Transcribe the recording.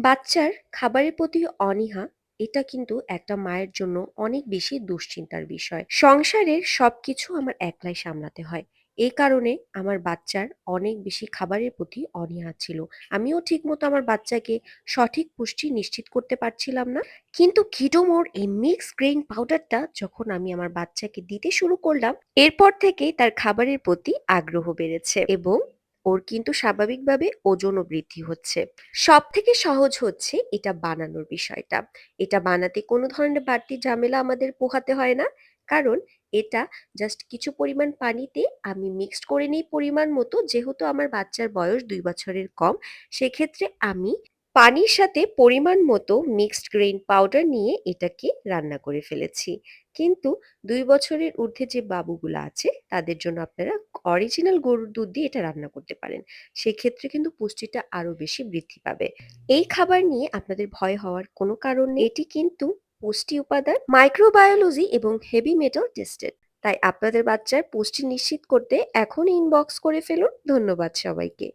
বাচ্চার খাবারের প্রতি অনীহা এটা কিন্তু একটা মায়ের জন্য অনেক বেশি দুশ্চিন্তার বিষয়। সংসারের সবকিছু আমার একলাই সামলাতে হয়। এই কারণে আমার বাচ্চার অনেক বেশি খাবারের প্রতি অনীহা ছিল। আমিও ঠিকমতো আমার বাচ্চাকে সঠিক পুষ্টি নিশ্চিত করতে পারছিলাম না। কিন্তু কিটোমোর এই মিক্স গ্রেইন পাউডারটা যখন আমি আমার বাচ্চাকে দিতে শুরু করলাম, এরপর থেকেই তার খাবারের প্রতি আগ্রহ বেড়েছে এবং ওর কিন্তু স্বাভাবিকভাবে ওজনও বৃদ্ধি হচ্ছে। সবথেকে সহজ হচ্ছে এটা বানানোর বিষয়টা। এটা বানাতে কোনো ধরনের বাড়তি ঝামেলা আমাদের পোহাতে হয় না। কারণ এটা জাস্ট কিছু পরিমাণ পানিতে আমি মিক্সড করে নিই পরিমাণ মতো। যেহেতু আমার বাচ্চার বয়স ২ বছরের কম, সেক্ষেত্রে আমি পানির সাথে পরিমাণ মতো মিক্সড গ্রেইন পাউডার নিয়ে এটাকে রান্না করে ফেলেছি। কিন্তু ২ বছরের ঊর্ধ্বে যে বাবুগুলো আছে তাদের জন্য আপনারা অরিজিনাল গরুর দুধ দিয়ে এটা রান্না করতে পারেন। সেক্ষেত্রে কিন্তু পুষ্টিটা আরো বেশি বৃদ্ধি পাবে। এই খাবার নিয়ে আপনাদের ভয় হওয়ার কোনো কারণ নেই। এটি কিন্তু পুষ্টি উপাদান, মাইক্রোবায়োলজি এবং হেভি মেটাল টেস্টেড। তাই আপনাদের বাচ্চার পুষ্টি নিশ্চিত করতে এখনই ইনবক্স করে ফেলুন। ধন্যবাদ সবাইকে।